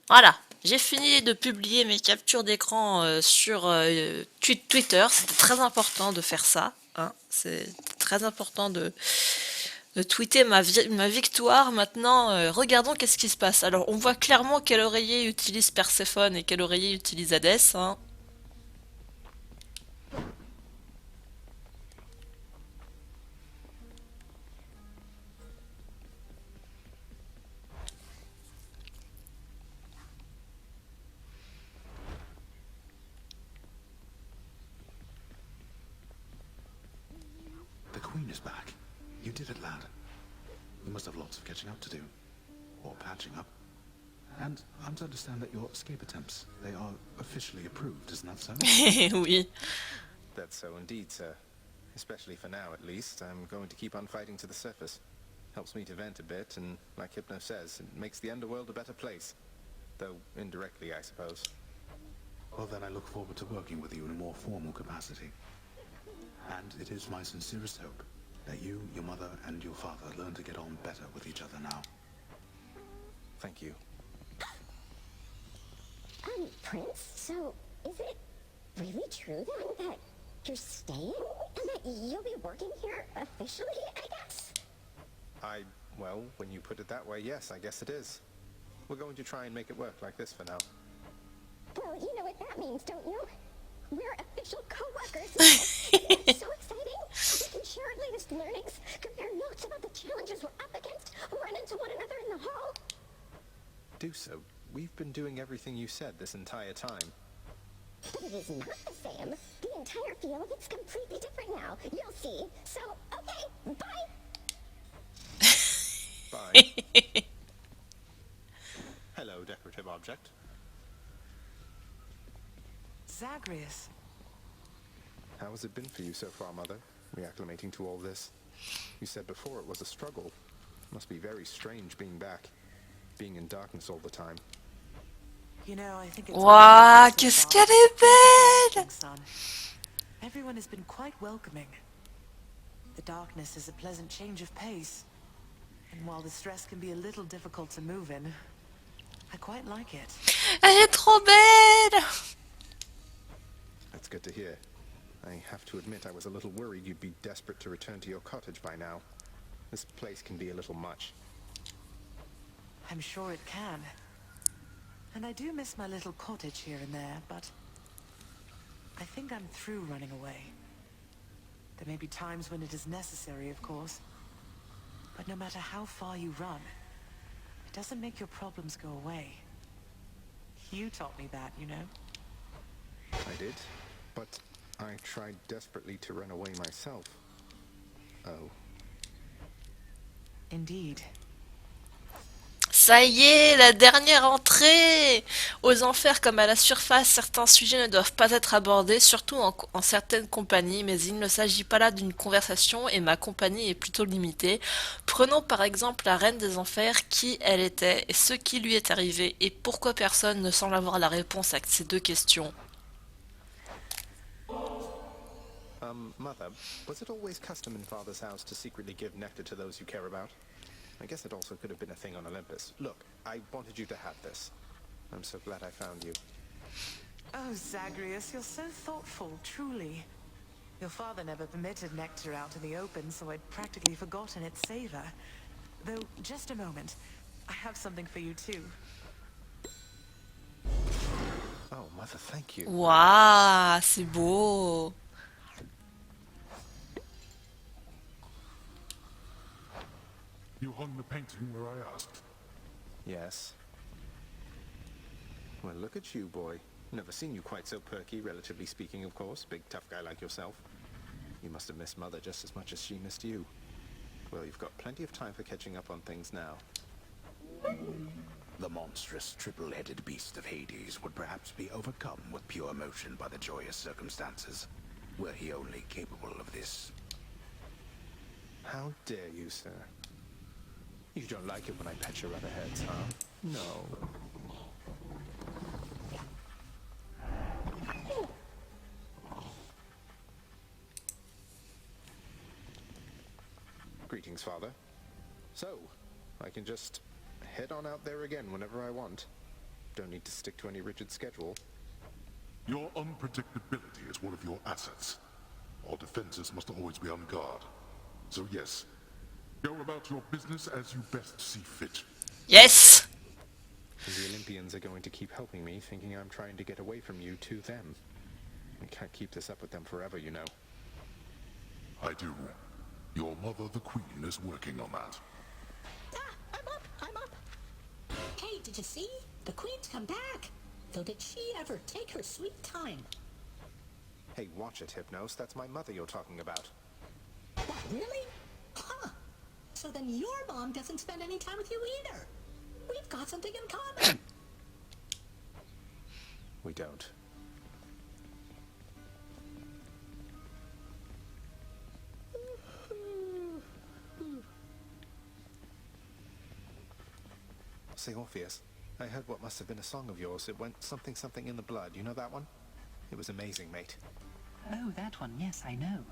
Voilà, j'ai fini de publier mes captures d'écran sur Twitter. C'était très important de faire ça. Hein. C'est très important de tweeter ma victoire. Maintenant, regardons qu'est-ce qui se passe. Alors, on voit clairement quel oreiller utilise Perséphone et quel oreiller utilise Hadès. Hein. The Queen is back. You did it, lad. You must have lots of catching up to do. Or patching up. And I'm to understand that your escape attempts, they are officially approved, isn't that so? Oui. That's so indeed, sir. Especially for now, at least. I'm going to keep on fighting to the surface. Helps me to vent a bit, and like Hypno says, it makes the underworld a better place. Though indirectly, I suppose. Well, then I look forward to working with you in a more formal capacity. And it is my sincerest hope that you, your mother, and your father learn to get on better with each other now. Thank you. Prince, so is it really true then that you're staying? And that you'll be working here officially, I guess? Well, when you put it that way, yes, I guess it is. We're going to try and make it work like this for now. Well, you know what that means, don't you? We're official co-workers now. And that's so exciting. We can share our latest learnings, compare notes about the challenges we're up against, run into one another in the hall. Do so. We've been doing everything you said this entire time. But it is not the same. The entire field is completely different now. You'll see. So, okay, bye. Bye. Hello, decorative object. Zagreus. How has it been for you so far, Mother? Reacclimating to all this? You said before it was a struggle. Must be very strange being back. Being in darkness all the time. You know, I think it's Waouh, so qu'est-ce far. qu'elle est belle! Son. Everyone has been quite welcoming. The darkness is a pleasant change of pace. And while the stress can be a little difficult to move in, I quite like it. Elle est trop belle! That's good to hear. I have to admit I was a little worried you'd be desperate to return to your cottage by now. This place can be a little much. I'm sure it can. And I do miss my little cottage here and there, but I think I'm through running away. There may be times when it is necessary, of course. But no matter how far you run, it doesn't make your problems go away. You taught me that, you know? I did, but I tried desperately to run away myself. Oh. Indeed. Ça y est, la dernière entrée! Aux enfers comme à la surface, certains sujets ne doivent pas être abordés, surtout en certaines compagnies, mais il ne s'agit pas là d'une conversation et ma compagnie est plutôt limitée. Prenons par exemple la reine des enfers, qui elle était, et ce qui lui est arrivé, et pourquoi personne ne semble avoir la réponse à ces deux questions. Mother, was it always custom in Father's house to secretly give nectar to those you care about? I guess it also could have been a thing on Olympus. Look, I wanted you to have this. I'm so glad I found you. Oh, Zagreus, you're so thoughtful, truly. Your father never permitted nectar out in the open, so I'd practically forgotten its savor. Though, just a moment. I have something for you, too. Oh, Mother, thank you. Waouh, c'est beau! You hung the painting where I asked. Yes. Well, look at you, boy. Never seen you quite so perky, relatively speaking, of course. Big, tough guy like yourself. You must have missed Mother just as much as she missed you. Well, you've got plenty of time for catching up on things now. The monstrous triple-headed beast of Hades would perhaps be overcome with pure emotion by the joyous circumstances, were he only capable of this. How dare you, sir? You don't like it when I pet your other heads, huh? No. Greetings, Father. So, I can just head on out there again whenever I want. Don't need to stick to any rigid schedule. Your unpredictability is one of your assets. Our defenses must always be on guard. So yes, go about your business as you best see fit. Yes! And the Olympians are going to keep helping me, thinking I'm trying to get away from you to them. I can't keep this up with them forever, you know. I do. Your mother, the Queen, is working on that. Ah, I'm up. Hey, did you see? The Queen's come back. Though did she ever take her sweet time? Hey, watch it, Hypnos. That's my mother you're talking about. What, really? Huh. So then your mom doesn't spend any time with you either. We've got something in common. We don't. Say, Orpheus, I heard what must have been a song of yours. It went something something in the blood. You know that one? It was amazing, mate. Oh, that one, yes, I know.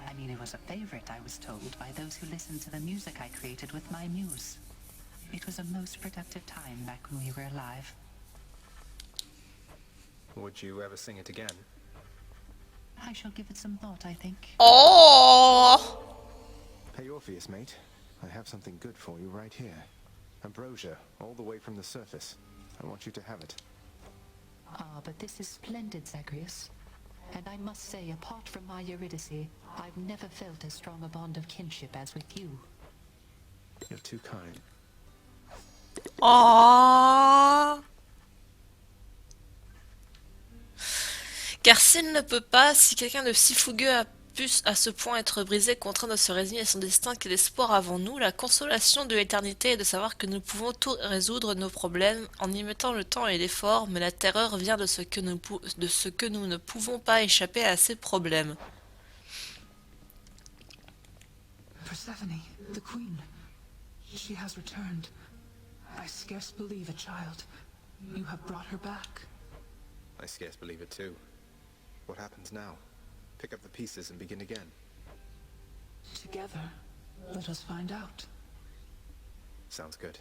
I mean, it was a favorite, I was told, by those who listened to the music I created with my muse. It was a most productive time back when we were alive. Would you ever sing it again? I shall give it some thought, I think. Oh! Hey, Orpheus, mate. I have something good for you right here. Ambrosia, all the way from the surface. I want you to have it. Ah, but this is splendid, Zagreus. And I must say, apart from my Eurydice, I've never felt as strong a bond of kinship as with you. You're too kind. Oh! Car s'il ne peut pas, si quelqu'un de si fougueux a pu à ce point être brisé, contraint de se résigner à son destin, quel espoir avons-nous? La consolation de l'éternité est de savoir que nous pouvons tout résoudre nos problèmes en y mettant le temps et l'effort, mais la terreur vient de ce que nous ne pouvons pas échapper à ces problèmes. Persephone, the Queen. She has returned. I scarce believe a child. You have brought her back. I scarce believe it too. What happens now? Pick up the pieces and begin again. Together, let us find out. Sounds good.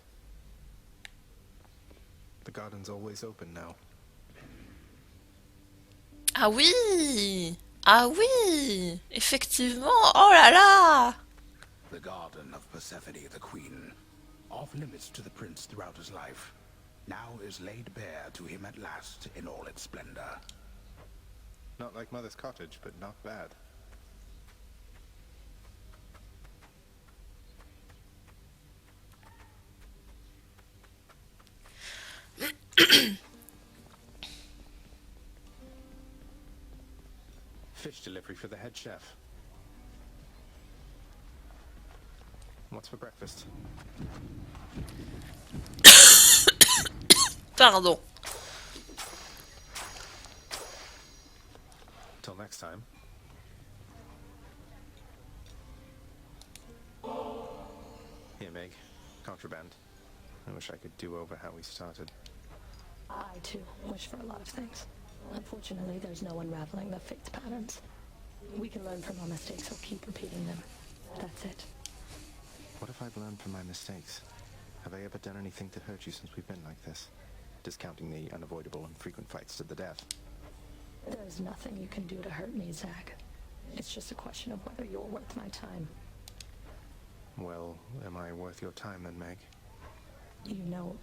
The garden's always open now. Ah oui! Ah oui! Effectivement! Oh là là! The garden of Persephone, the queen, off limits to the prince throughout his life, now is laid bare to him at last in all its splendor. Not like Mother's cottage, but not bad. Fish delivery for the head chef. What's for breakfast? Pardon. Till next time. Here, Meg. Contraband. I wish I could do over how we started. I, too, wish for a lot of things. Unfortunately, there's no unraveling the fate's patterns. We can learn from our mistakes or keep repeating them. That's it. What if I've learned from my mistakes? Have I ever done anything to hurt you since we've been like this? Discounting the unavoidable and frequent fights to the death. There's nothing you can do to hurt me, Zag. It's just a question of whether you're worth my time. Well, am I worth your time then, Meg? You know...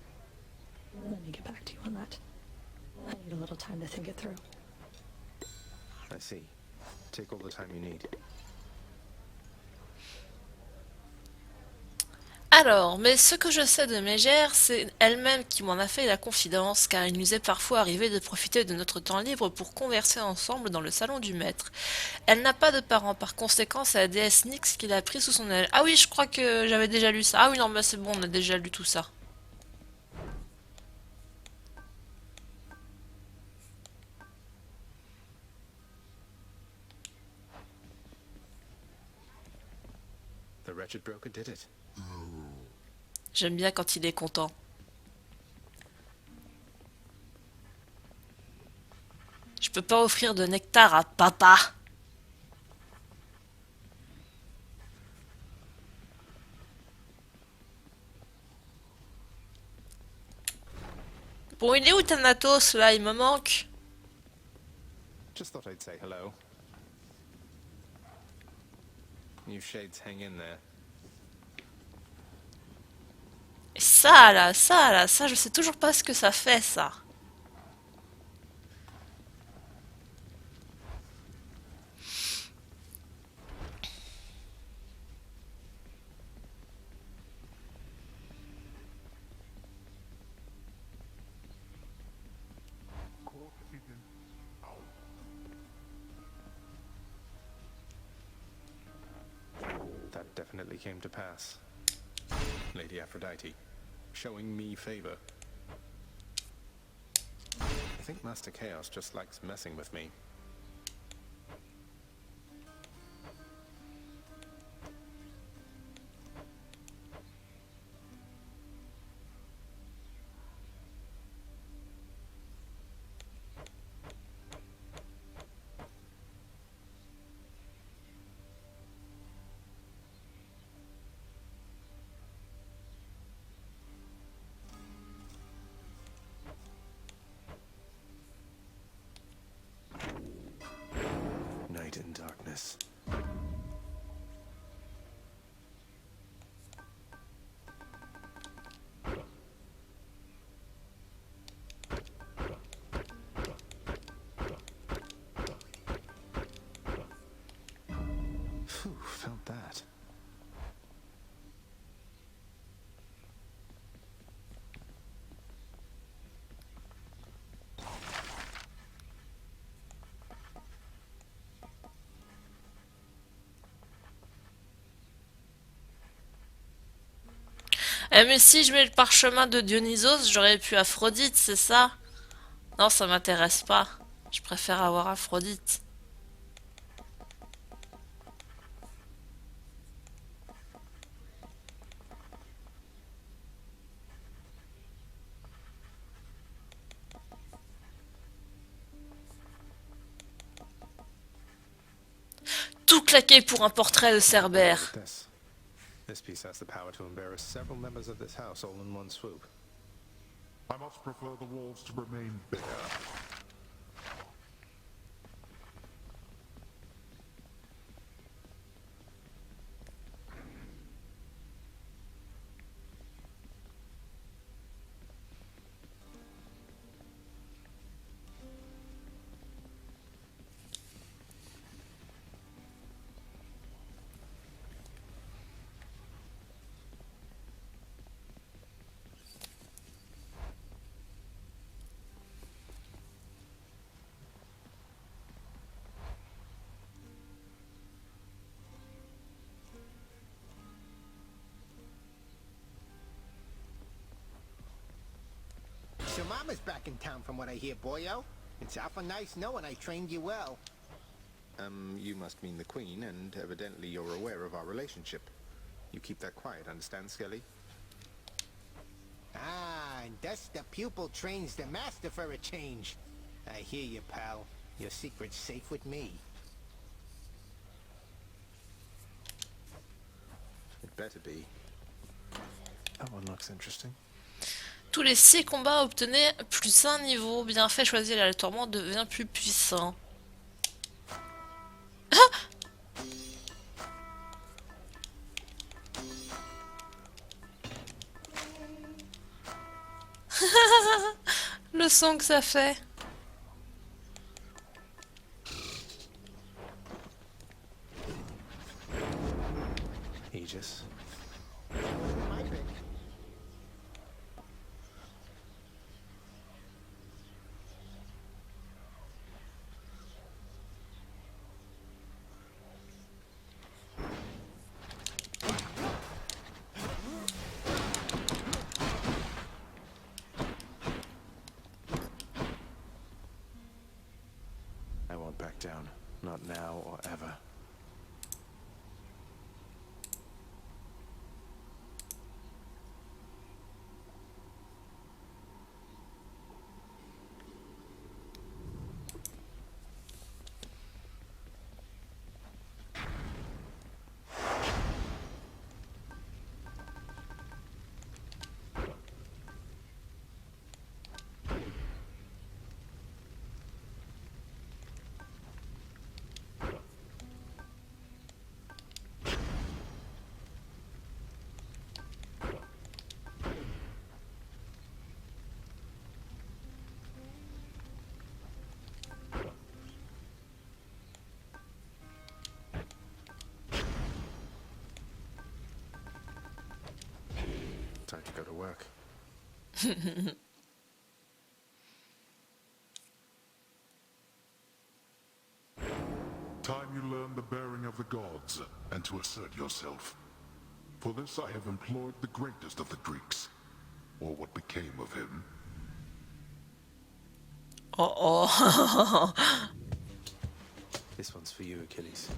Let me get back to you on that. I need a little time to think it through. I see. Take all the time you need. Alors, mais ce que je sais de Mégère, c'est elle-même qui m'en a fait la confidence, car il nous est parfois arrivé de profiter de notre temps libre pour converser ensemble dans le salon du maître. Elle n'a pas de parents, par conséquent, c'est la déesse Nyx qui l'a pris sous son aile. Ah oui, je crois que j'avais déjà lu ça. Ah oui, non, bah c'est bon, on a déjà lu tout ça. The wretched broker did it. J'aime bien quand il est content. Je peux pas offrir de nectar à papa. Bon, il est où Thanatos là? Il me manque. Just thought I'd say hello. You shades hang in there. Et ça, je sais toujours pas ce que ça fait, ça. That definitely came to pass. Lady Aphrodite, showing me favor. I think Master Chaos just likes messing with me. Night and darkness. Phew, felt that. Mais si je mets le parchemin de Dionysos, j'aurais pu Aphrodite, c'est ça? Non, ça m'intéresse pas. Je préfère avoir Aphrodite. Tout claqué pour un portrait de Cerbère. This piece has the power to embarrass several members of this house all in one swoop. I much prefer the walls to remain bare. So Mama's back in town from what I hear, boyo. It's awful nice knowing I trained you well. You must mean the Queen, and evidently you're aware of our relationship. You keep that quiet, understand, Skelly? Ah, and thus the pupil trains the master for a change. I hear you, pal. Your secret's safe with me. It better be. That one looks interesting. Tous les 6 combats obtenaient plus un niveau. Bien fait, choisir la tourmente devient plus puissant. Le son que ça fait. Aegis. My pick. I won't back down. Not now or ever. Time to go to work. Time you learn the bearing of the gods, and to assert yourself. For this I have employed the greatest of the Greeks, or what became of him. Oh. This one's for you, Achilles.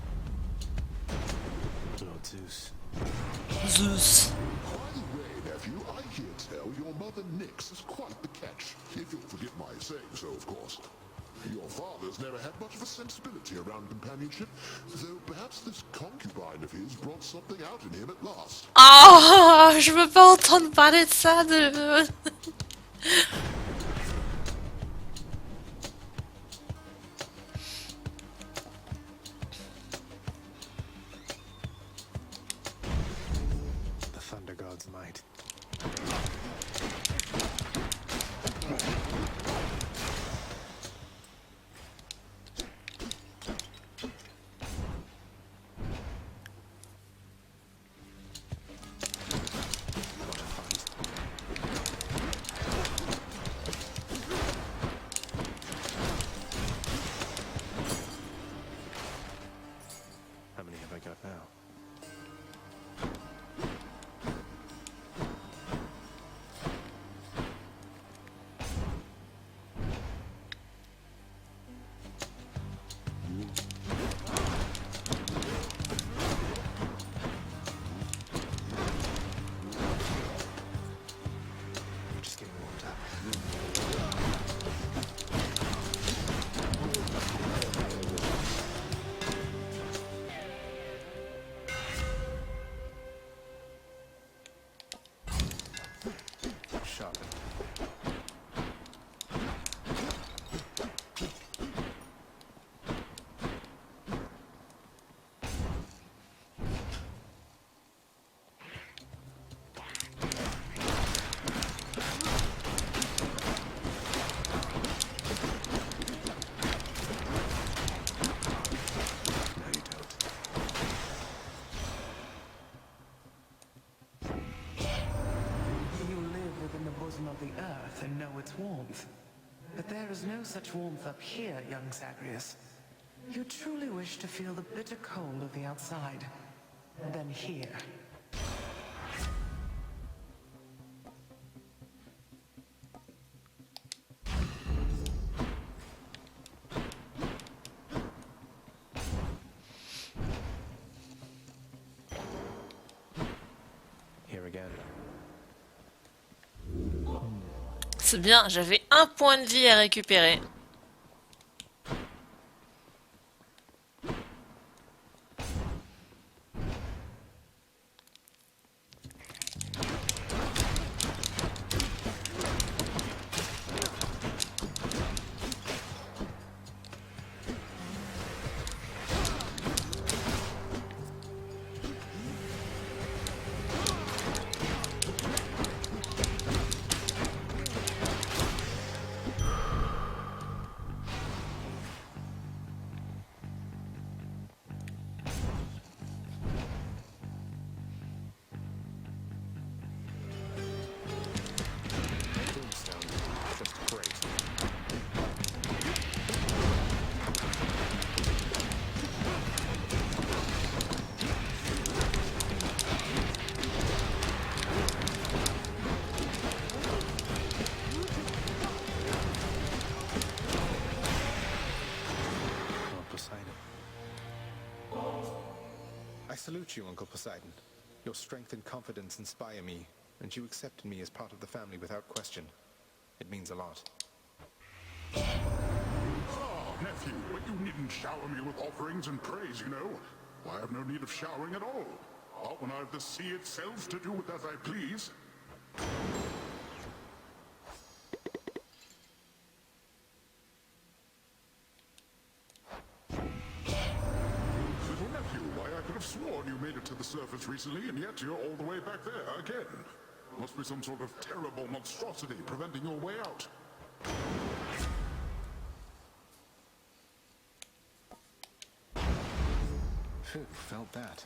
Lord Zeus. Zeus. By the way, nephew, I hear tell your mother Nyx is quite the catch, if you'll forgive my saying so, of course. Your father's never had much of a sensibility around companionship, though perhaps this concubine of his brought something out in him at last. Oh, je veux pas entendre parler de ça, de... The Thunder God's might. How many have I got now? Just getting warmed up. Sharpen. No, you don't. You live within the bosom of the earth and know its warmth. But there is no such warmth up here, young Zagreus. You truly wish to feel the bitter cold of the outside. Then here. Here again. C'est bien, j'avais un point de vie à récupérer. Tombstone. Just great. Lord Poseidon. I salute you, Uncle Poseidon. Your strength and confidence inspire me, and you accepted me as part of the family without question. It means a lot. Ah, nephew, you needn't shower me with offerings and praise, you know. I have no need of showering at all. Not when I have the sea itself to do with as I please. Little nephew, why I could have sworn you made it to the surface recently, and yet you're all the way back there again. Must be some sort of terrible monstrosity preventing your way out. Phew, felt that.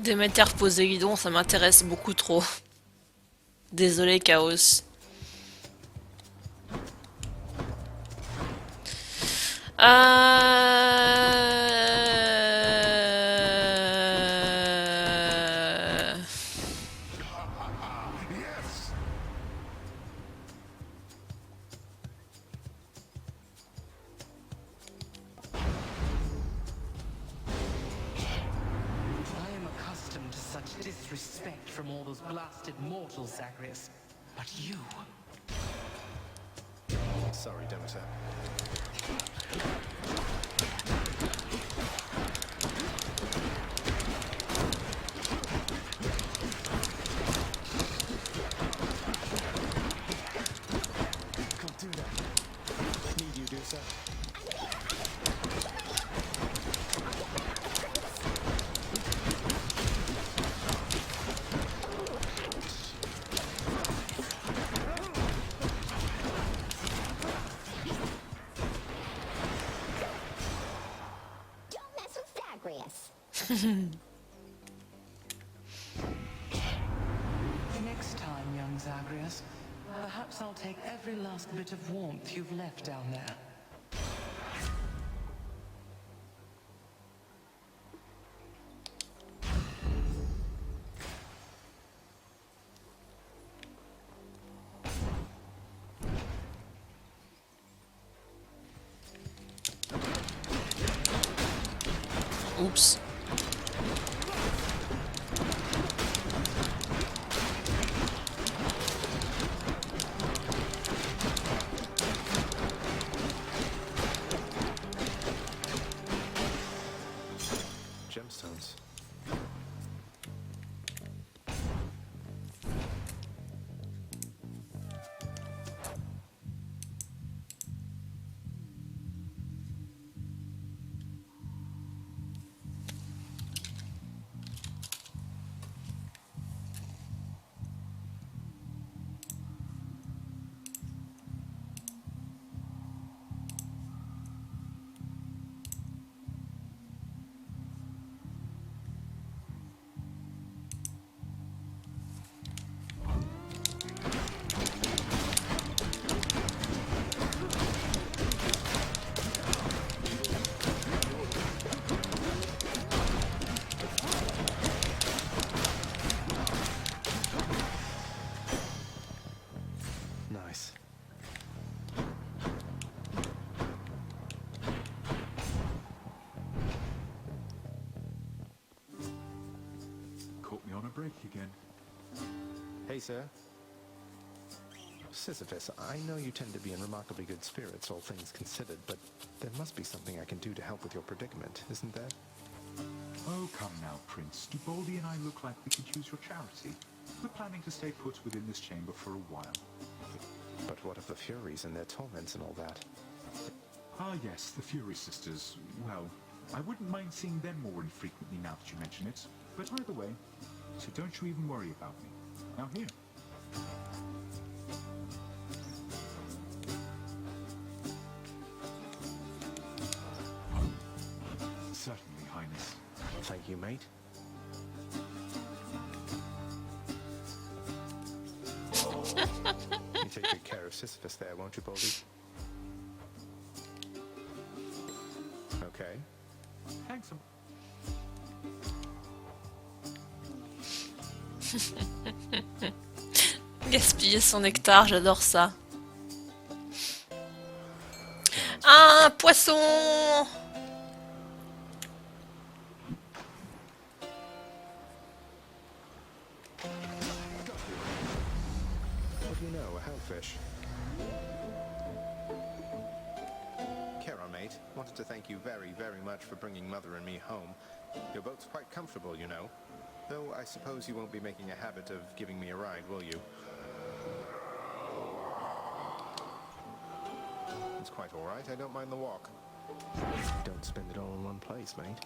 Déméter Poséidon, ça m'intéresse beaucoup trop. Désolé, Chaos. Yes! I am accustomed to such disrespect from all those blasted mortals, Zagreus. But you... Sorry, Demeter. Can't do that. Need you, do so. Don't mess with Zagreus. Next time, young Zagreus, perhaps I'll take every last bit of warmth you've left down there. Oups. Gemstones. Nice. Caught me on a break again. Hey, sir. Sisyphus, I know you tend to be in remarkably good spirits, all things considered, but there must be something I can do to help with your predicament, isn't there? Oh, come now, Prince. Do Baldy and I look like we could use your charity? We're planning to stay put within this chamber for a while. But what of the Furies and their torments and all that? Ah, yes, the Fury Sisters. Well, I wouldn't mind seeing them more infrequently now that you mention it. But either way, so don't you even worry about me. Now here. Certainly, Highness. Thank you, mate. You take good care of Sisyphus there, won't you, Baldy? Okay. Handsome. Gaspiller son nectar, j'adore ça. Ah, un poisson! What do you know, a hellfish? Charon, mate, wanted to thank you very, very much for bringing Mother and me home. Your boat's quite comfortable, you know. Though I suppose you won't be making a habit of giving me a ride, will you? It's quite all right. I don't mind the walk. Don't spend it all in one place, mate.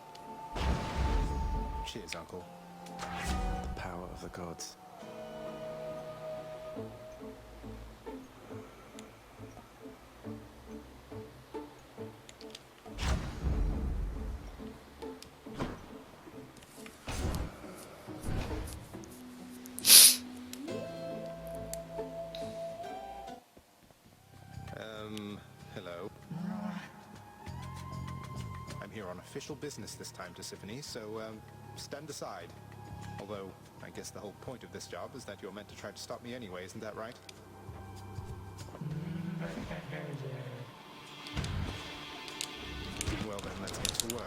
Cheers, Uncle. The power of the gods. here on official business this time, Tisiphone, so stand aside. Although, I guess the whole point of this job is that you're meant to try to stop me anyway, isn't that right? Well then, let's get to work.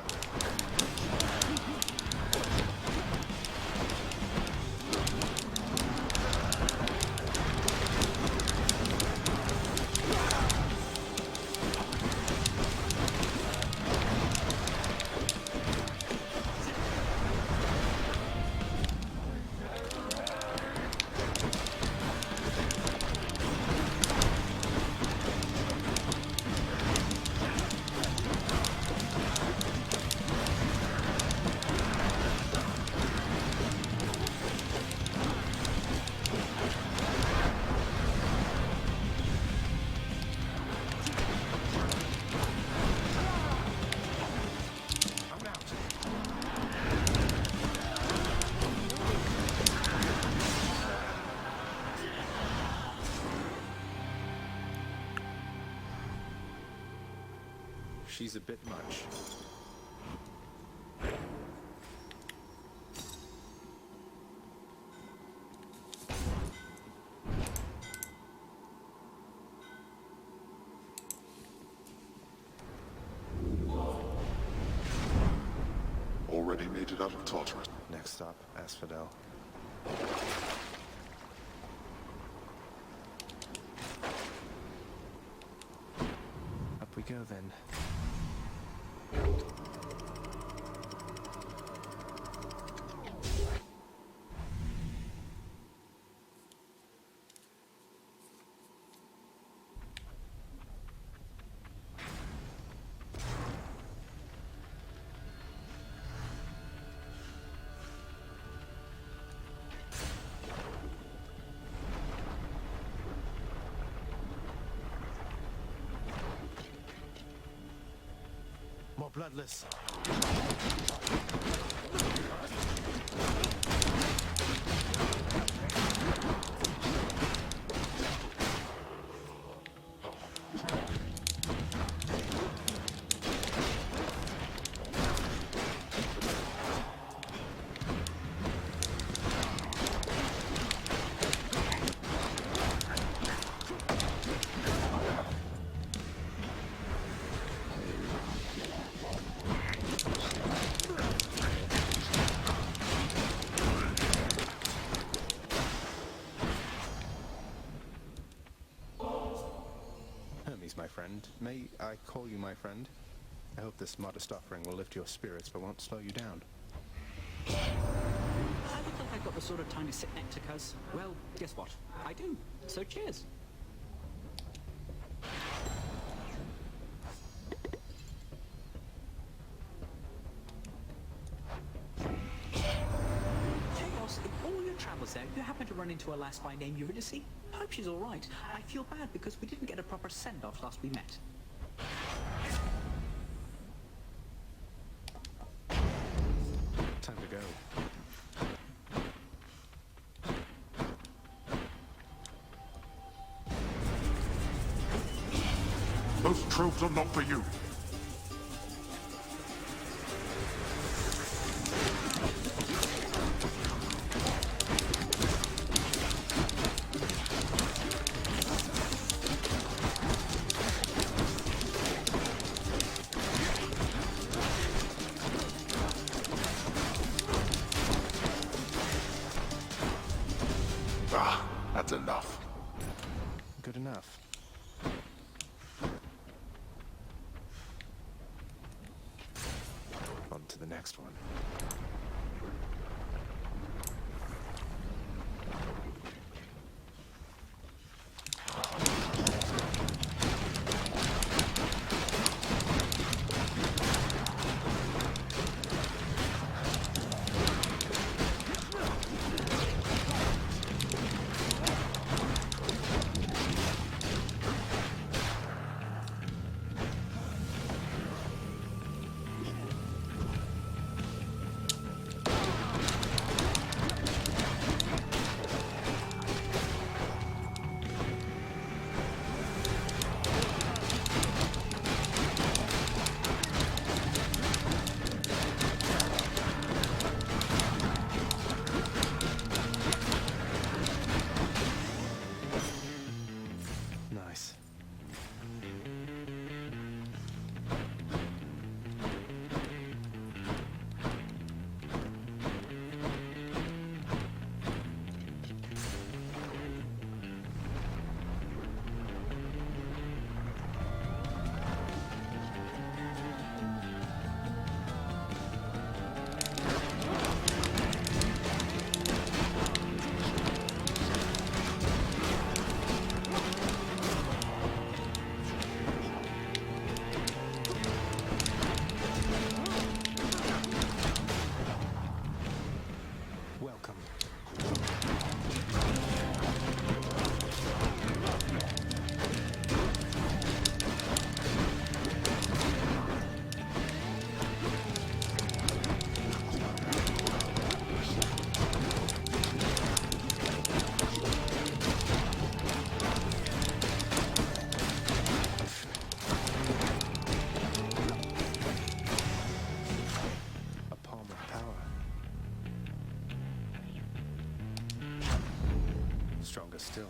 She's a bit much. Already made it out of Tartarus. Next stop, Asphodel. Up we go then. More bloodless. My friend. May I call you my friend? I hope this modest offering will lift your spirits but won't slow you down. I would think I've got the sort of time to sit next to Cuz. Well, guess what? I do. So cheers. Chaos, in all your travels there, you happen to run into a lass by name Eurydice? I hope she's alright. I feel bad because we didn't get a proper send-off last we met. Time to go. Those tropes are not for you. That's enough. Good enough. On to the next one. still.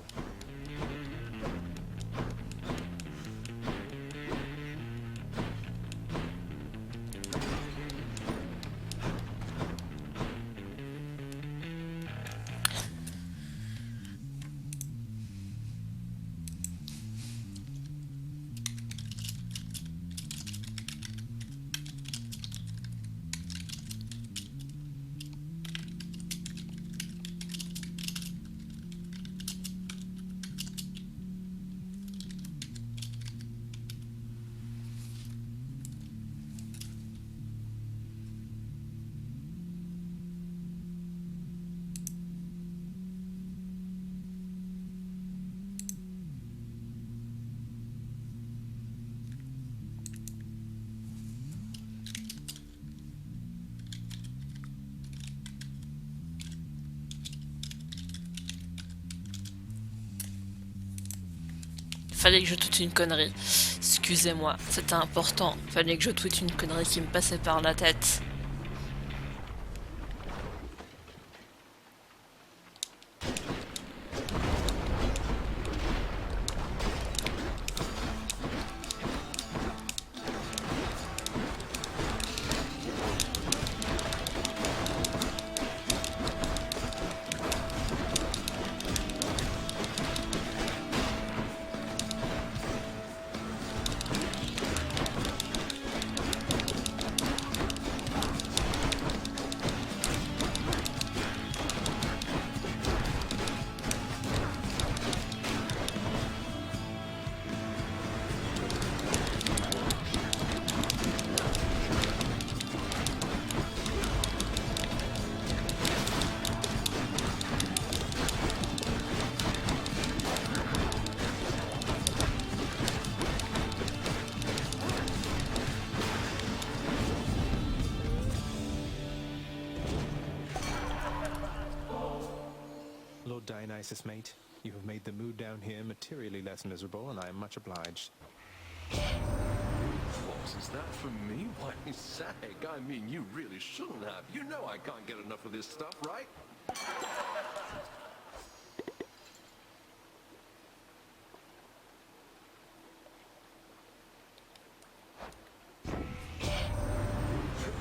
Fallait que je tweete une connerie. Excusez-moi, c'était important. Fallait que je tweete une connerie qui me passait par la tête. Lord Dionysus, mate, you have made the mood down here materially less miserable, and I am much obliged. What is that for me? Why, sag, I mean, you really shouldn't have. You know I can't get enough of this stuff, right?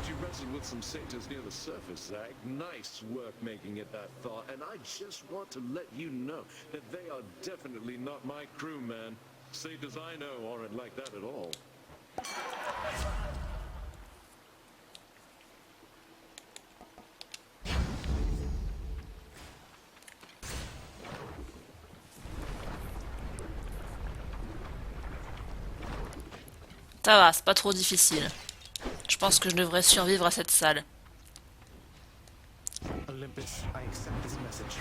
You wrestled with some satyrs near the surface, Zag. Nice work making it that far, and I just want to let you know that they are definitely not my crew, man. Satyrs I know aren't like that at all. Ça va, c'est pas trop difficile. Je pense que je devrais survivre à cette salle. Olympus, I accept this message.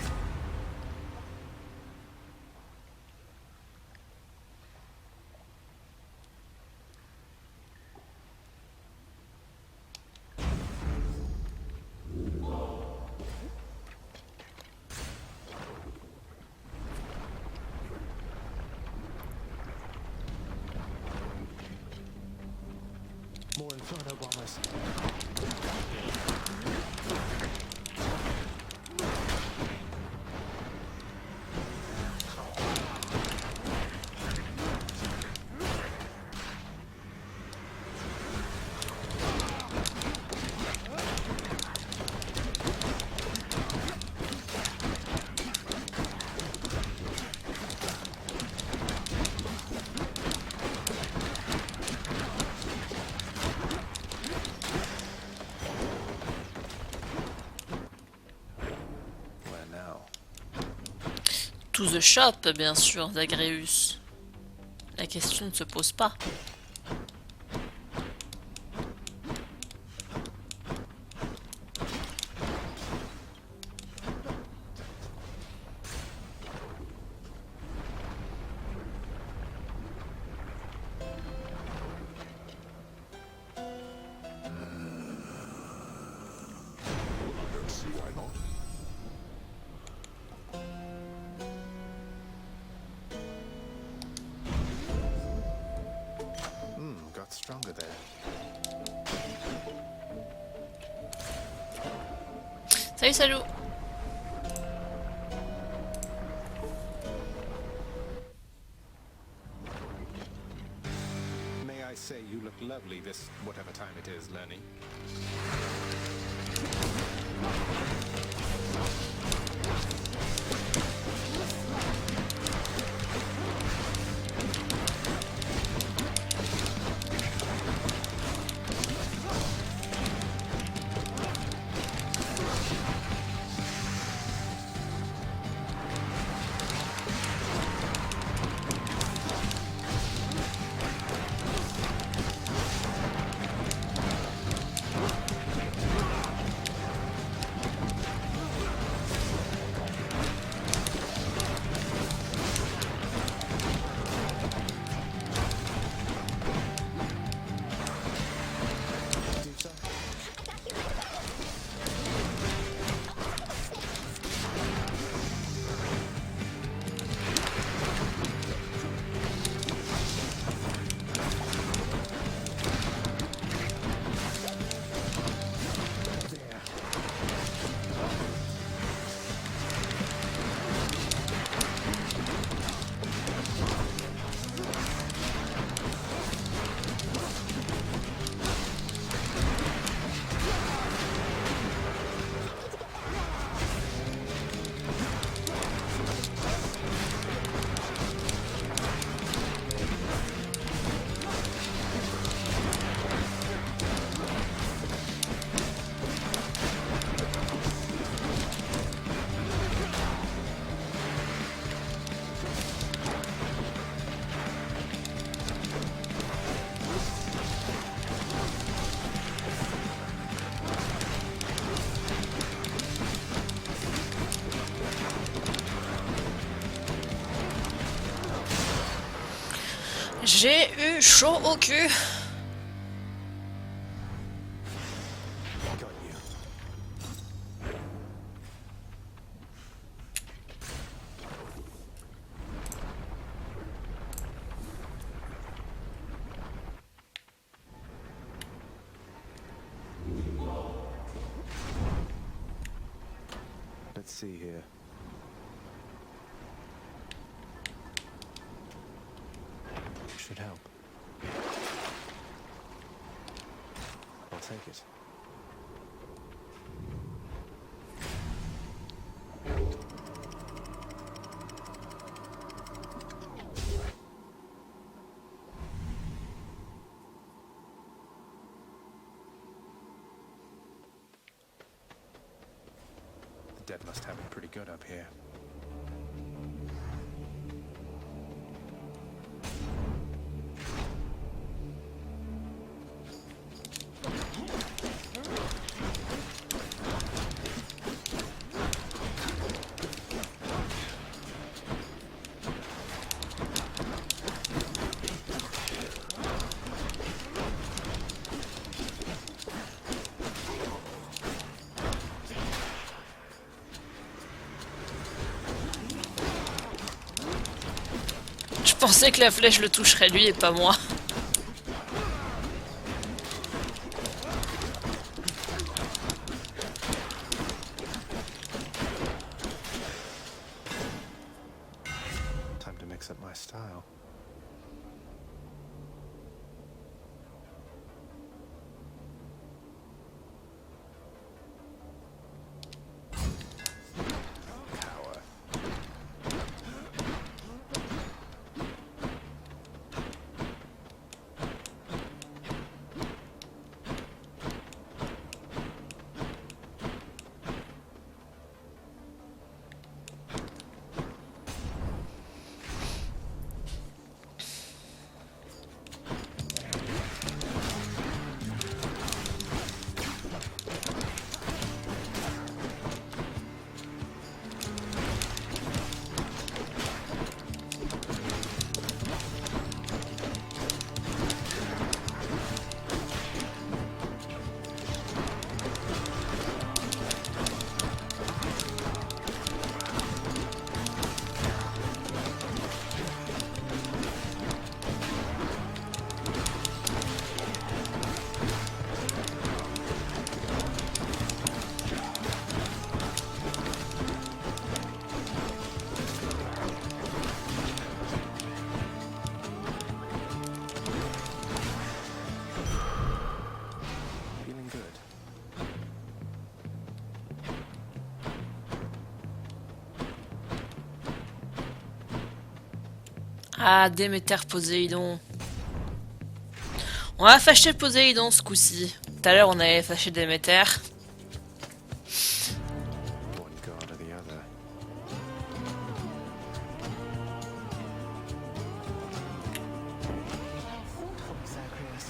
More Inferno bombers. To the shop, bien sûr, Zagreus. La question ne se pose pas. Got stronger there. Salut, salut. lovely, this whatever time it is, learning. J'ai eu chaud au cul. Got you. Let's see here. Should help. I'll take it. The dead must have it pretty good up here. Je pensais que la flèche le toucherait lui et pas moi. Time to mix up my style. Power. Ah, Déméter Poséidon. On va fâcher Poséidon ce coup-ci. Tout à l'heure, on avait fâché Déméter. One god or the other. Thoughtful, Zagreus.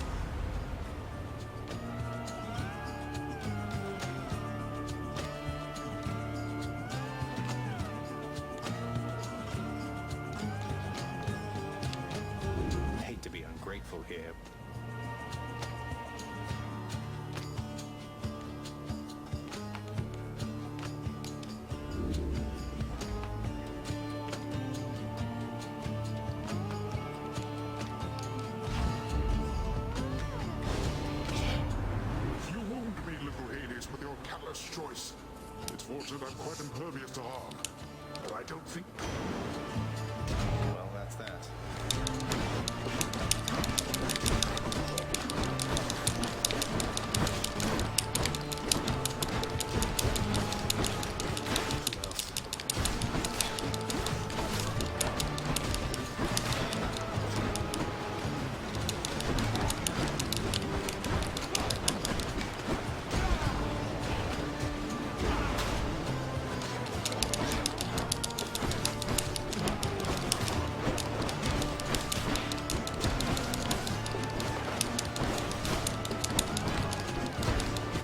Hate to be ungrateful here. You wound me, little Hades, with your callous choice. It's fortunate I'm quite impervious to harm. But I don't think... Well, that's that.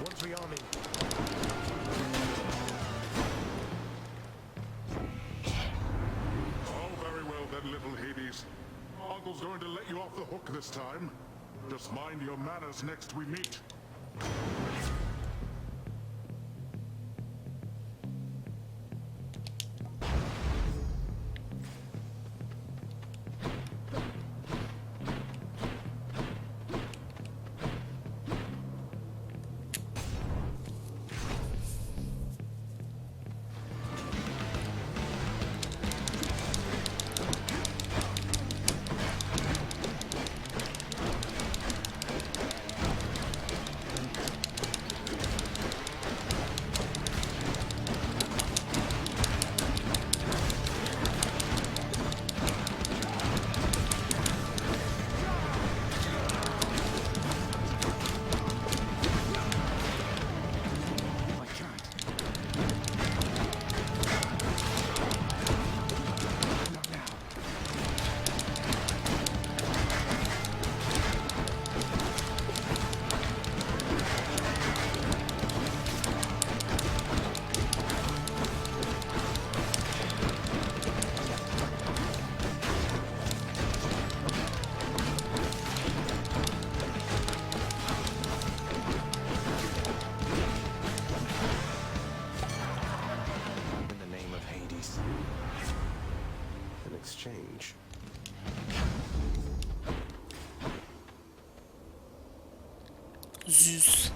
One's rearming. Oh, very well then, little Hades. Uncle's going to let you off the hook this time. Just mind your manners next we meet. I can't. Not now. In the name of Hades. In exchange. Zeus.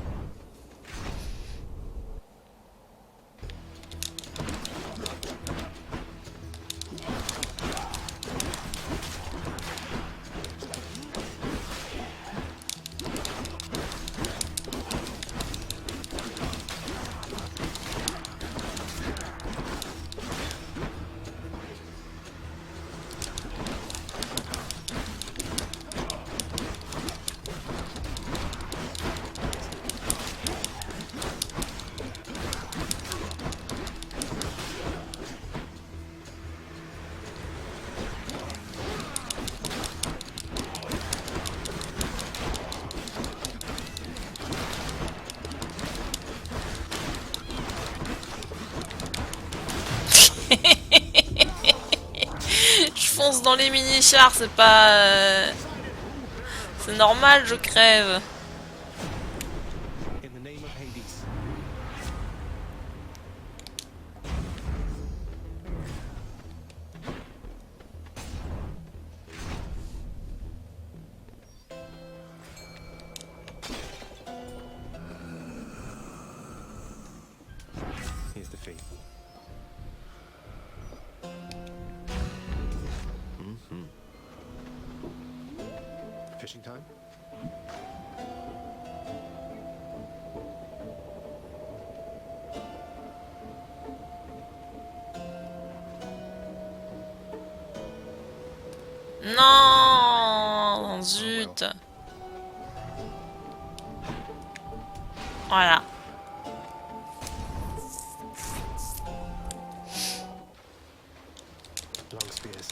Je fonce dans les mini-chars, c'est pas... C'est normal, je crève. In the name of Hades. Here's the fee. Fishing time? Non, zut. Voilà. Long spears.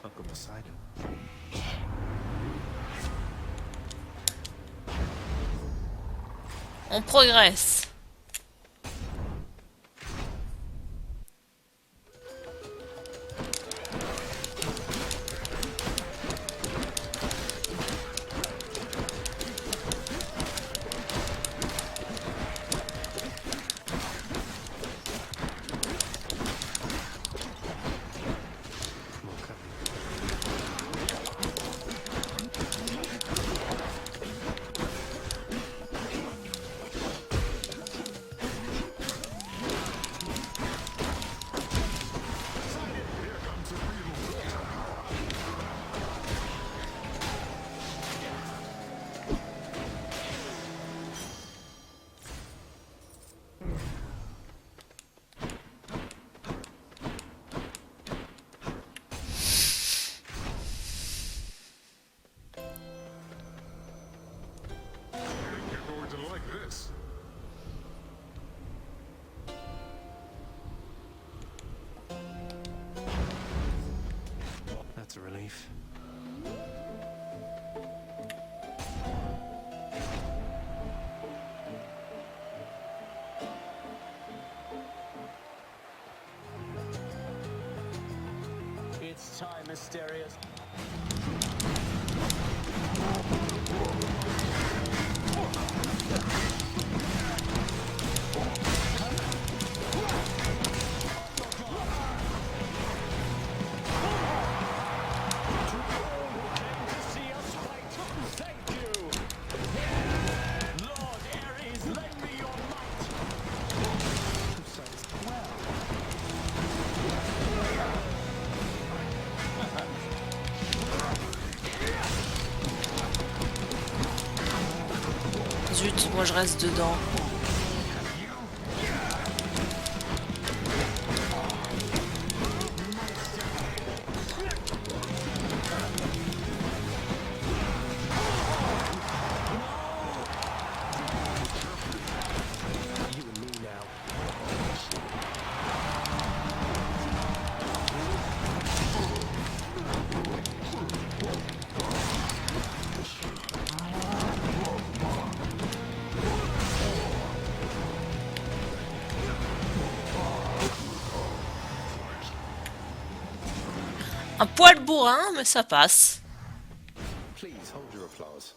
Uncle Poseidon. On progresse. More coming. You're going to like this. That's a relief. It's time, Mysterious. Zut, moi je reste dedans. You and me now. Un poil bourrin, mais ça passe. Please hold your applause.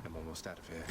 I'm almost out of here.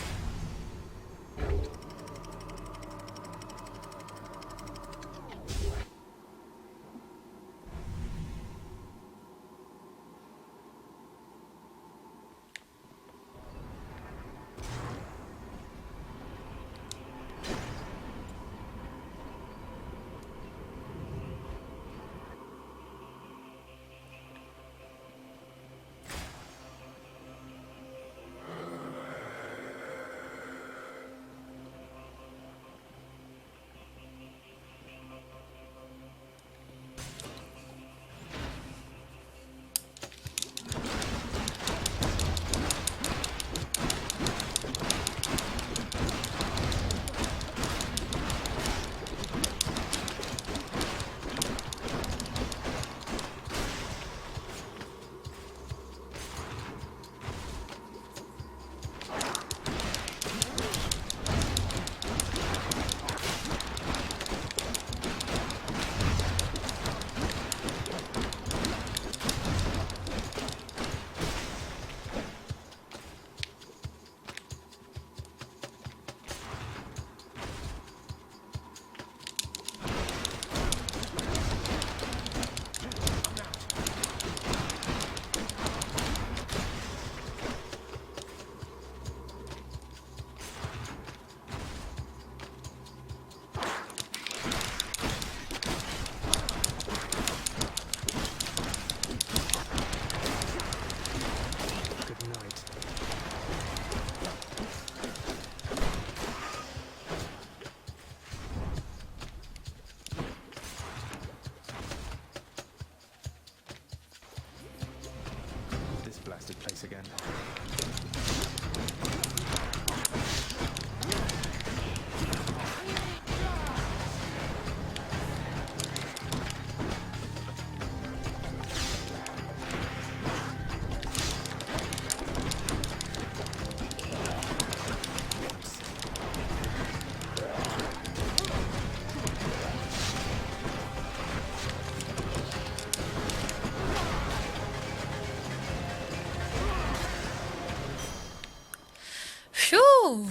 Phew.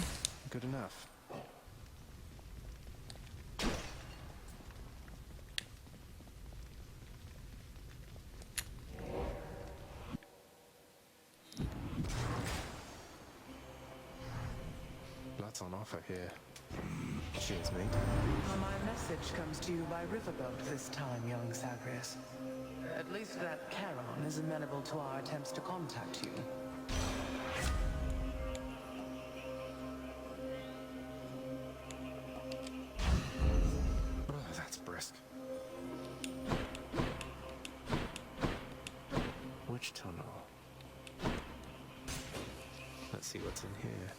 Good enough. Lots on offer here. Cheers, mate. My message comes to you by riverboat this time, young Zagreus. At least that Charon is amenable to our attempts to contact you. Oh, that's brisk. Which tunnel? Let's see what's in here.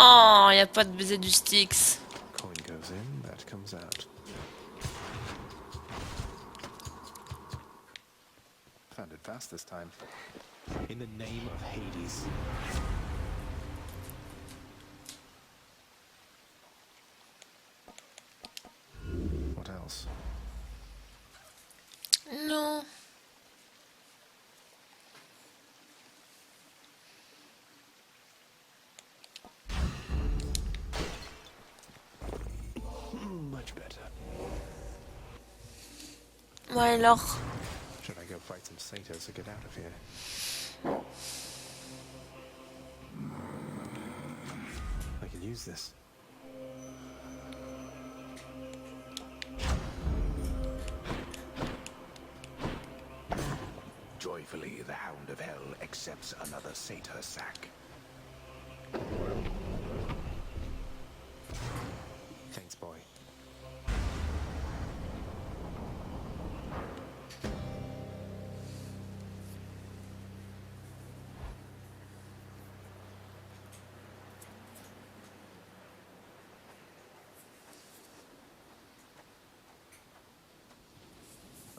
Oh, y a pas de baiser du Styx. Coin goes in, that comes out. Found it fast this time. In the name of Hades. What else? Non. Much better. Ouais, alors. Should I go fight some satyrs or get out of here? I can use this. Joyfully, the Hound of Hell accepts another satyr sack. Thanks, boy.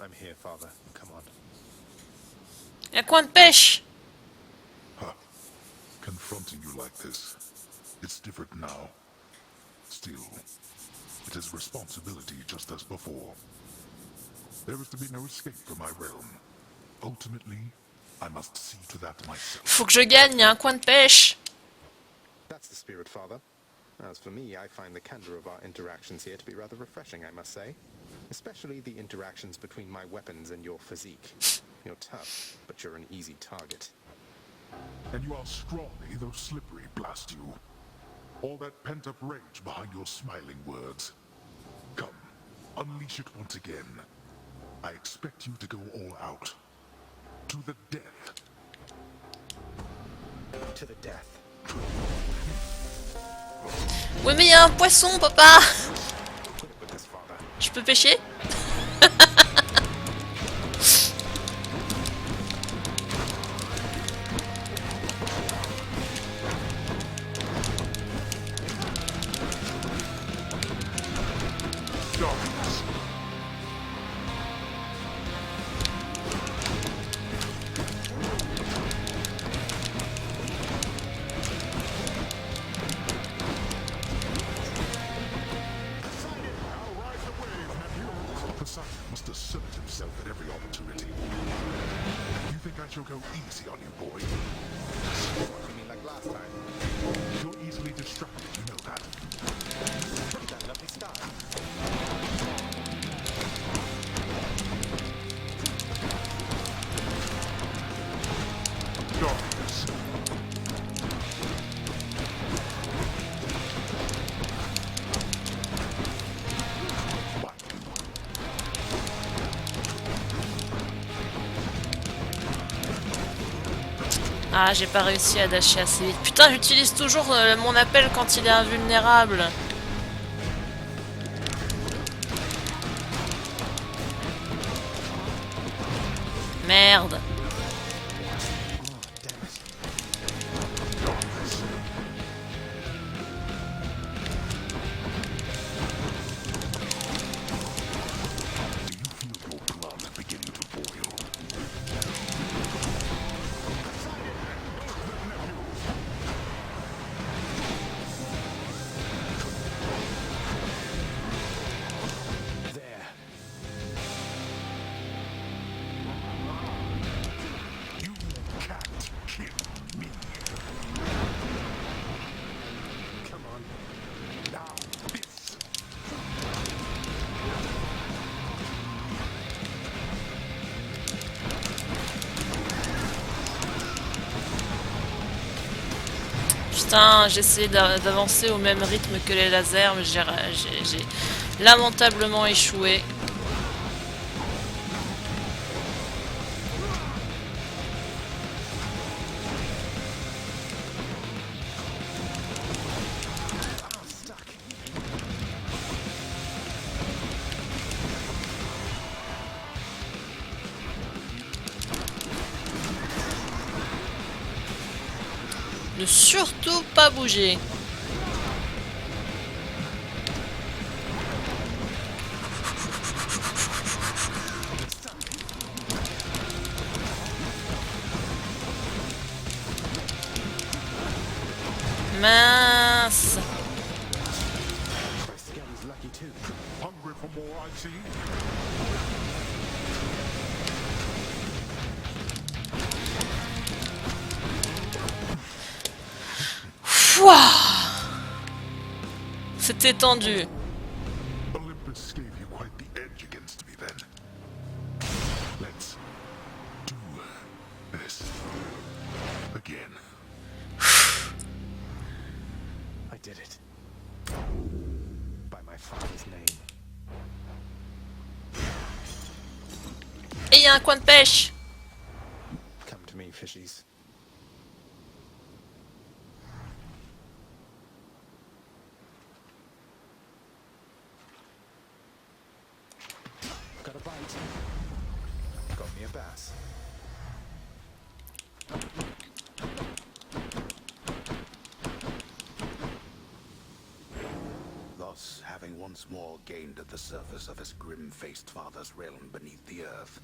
I'm here, Father. Come on. Y'a coin de pêche. Huh. Confronting you like this. It's different now. Still, it is responsibility just as before. There is to be no escape from my realm. Ultimately, I must see to that myself. Faut que je gagne, y'a un coin de pêche. That's the spirit, Father. As for me, I find the candor of our interactions here to be rather refreshing, I must say. Especially the interactions between my weapons and your physique. You're tough, but you're an easy target. And you are scrawny, though slippery, blast you. All that pent-up rage behind your smiling words. Come, unleash it once again. I expect you to go all out. To the death. To the death. Oui, mais y'a un poisson, papa. Je peux pêcher? Messiah must assert himself at every opportunity. You think I shall go easy on you, boy? You mean like last time? You're easily distracted, you know that. That lovely star. Darkness. Ah, j'ai pas réussi à dasher assez vite. Putain, j'utilise toujours mon appel quand il est invulnérable. Merde. Putain, j'essaie d'avancer au même rythme que les lasers, mais j'ai lamentablement échoué. Ne surtout pas bouger. Mince. Hungry for more, I see. C'était tendu. Olympus gave you quite the edge against me then. Let's do this again. I did it. By my father's name. Et il y a un coin de pêche. Come to me, fishies. Got a bite. Got me a bass. Thus, having once more gained at the surface of his grim-faced father's realm beneath the earth,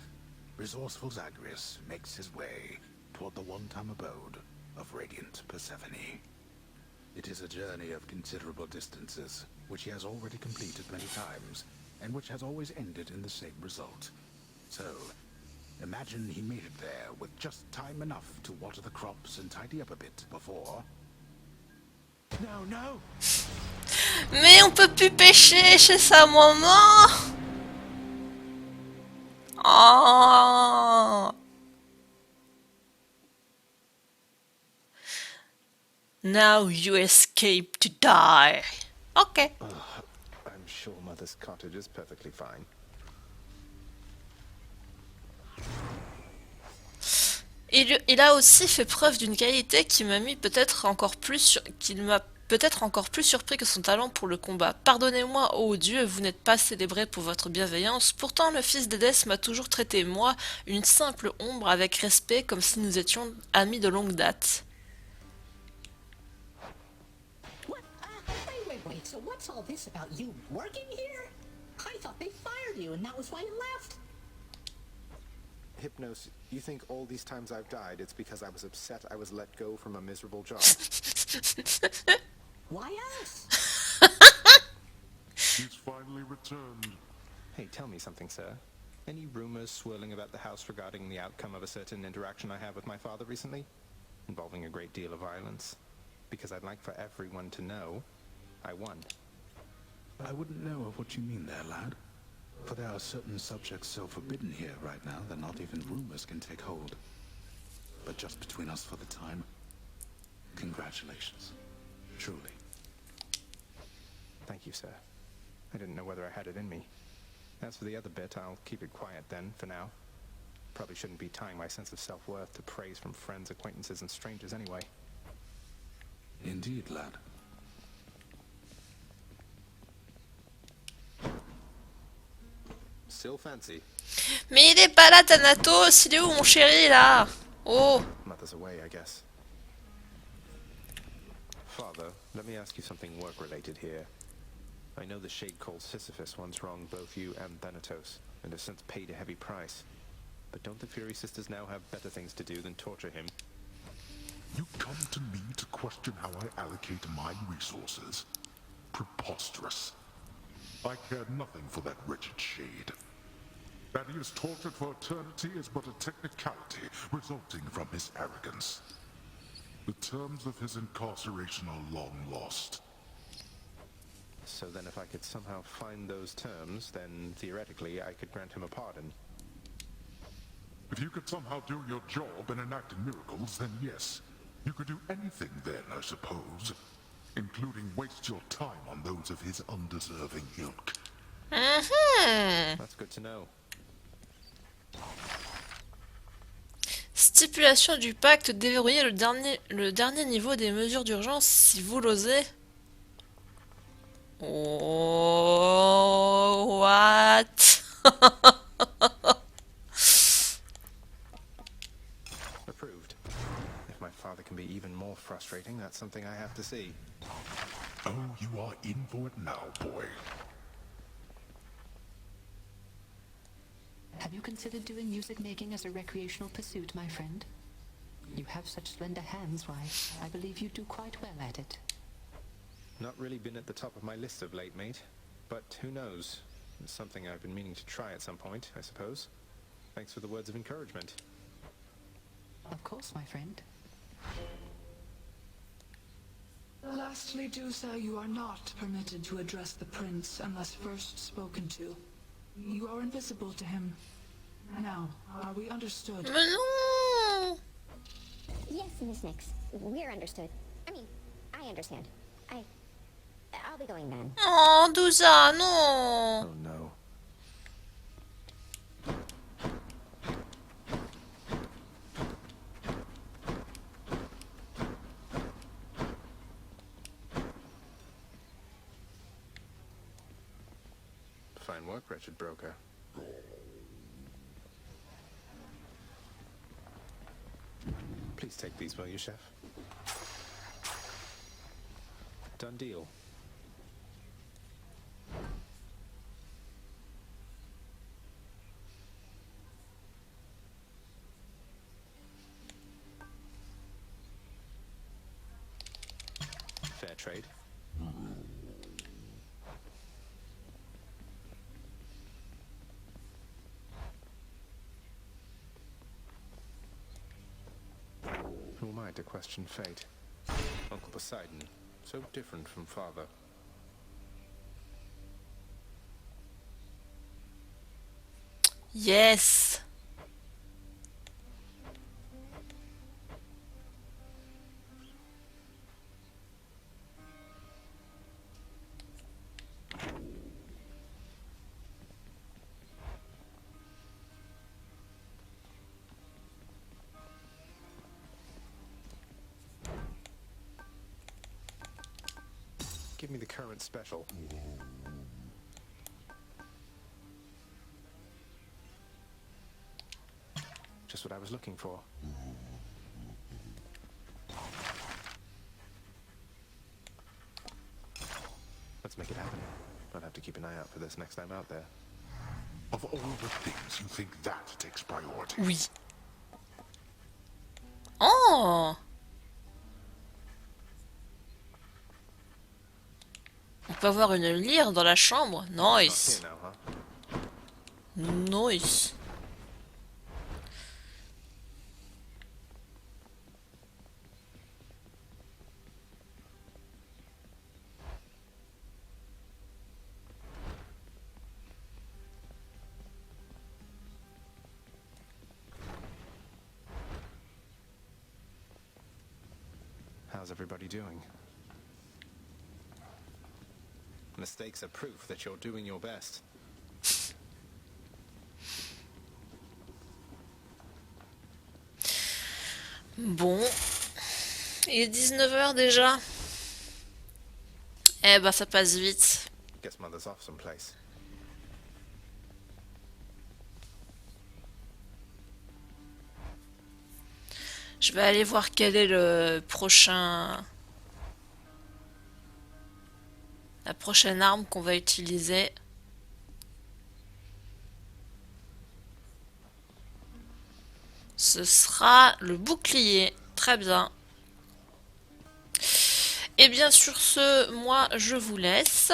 resourceful Zagreus makes his way toward the one-time abode of radiant Persephone. It is a journey of considerable distances, which he has already completed many times, and which has always ended in the same result. So, imagine he made it there with just time enough to water the crops and tidy up a bit before... No, no! Mais on peut plus pêcher chez sa maman. Oh. Now you escape to die. Ok. I'm sure Mother's cottage is perfectly fine. Il a aussi fait preuve d'une qualité qui m'a mis peut-être encore plus surpris que son talent pour le combat. Pardonnez-moi, ô Dieu, vous n'êtes pas célébré pour votre bienveillance. Pourtant, le fils d'Édesse m'a toujours traité, moi, une simple ombre, avec respect, comme si nous étions amis de longue date. What? Wait. So what's all this about you working here? I thought they fired you and that was why you left. Hypnos, you think all these times I've died, it's because I was upset I was let go from a miserable job? Why us? He's finally returned. Hey, tell me something, sir. Any rumors swirling about the house regarding the outcome of a certain interaction I had with my father recently? Involving a great deal of violence? Because I'd like for everyone to know I won. I wouldn't know of what you mean there, lad. For there are certain subjects so forbidden here right now that not even rumors can take hold. But just between us for the time, congratulations. Truly. Thank you, sir. I didn't know whether I had it in me. As for the other bit, I'll keep it quiet then, for now. Probably shouldn't be tying my sense of self-worth to praise from friends, acquaintances, and strangers anyway. Indeed, lad. Still fancy? Mais il est pas là, Thanatos. Il est où, mon chéri, là? Oh. Mother's away, I guess. Father, let me ask you something work-related here. I know the shade called Sisyphus once wronged both you and Thanatos, and has since paid a heavy price. But don't the Fury Sisters now have better things to do than torture him? You come to me to question how I allocate my resources? Preposterous. I care nothing for that wretched shade. That he is tortured for eternity is but a technicality resulting from his arrogance. The terms of his incarceration are long lost. So then if I could somehow find those terms, then theoretically I could grant him a pardon. If you could somehow do your job and enact miracles, then yes. You could do anything then, I suppose. Including waste your time on those of his undeserving ilk. That's good to know. Stipulation du pacte, déverrouiller le dernier niveau des mesures d'urgence si vous l'osez. Oh, what? Approved. If my father can be even more frustrating, that's something I have to see. Oh, you are in for it now, boy. Have you considered doing music making as a recreational pursuit, my friend? You have such slender hands, why, I believe you do quite well at it. Not really been at the top of my list of late, mate. But who knows? It's something I've been meaning to try at some point, I suppose. Thanks for the words of encouragement. Of course, my friend. Lastly, Dusa, you are not permitted to address the prince unless first spoken to. You are invisible to him. Now, are we understood? Mais non! Yes, Miss Nix. We're understood. I mean, I understand. I'll be going then. Oh, Dusa, non! Oh no. Fine work, wretched broker. Please take these, will you, chef? Done deal. Fair trade. Who am I to question fate? Uncle Poseidon, so different from father. Yes! Give me the current special. Just what I was looking for. Let's make it happen. I'll have to keep an eye out for this next time out there. Of all the things, you think that takes priority? Oui. Oh! On peut avoir une lyre dans la chambre? Nice! Here now, huh? Nice. How's everybody doing? Mistakes are proof that you're doing your best. Bon. Il est 19 h déjà. Eh bah ça passe vite. Guess mother's off someplace. Je vais aller voir quel est le prochain... La prochaine arme qu'on va utiliser. Ce sera le bouclier. Très bien. Et bien sur ce, moi je vous laisse.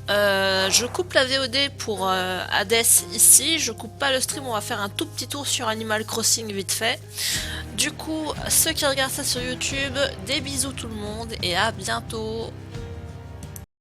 Je coupe la VOD pour Hades ici. Je coupe pas le stream, on va faire un tout petit tour sur Animal Crossing vite fait. Du coup, ceux qui regardent ça sur YouTube, des bisous tout le monde et à bientôt.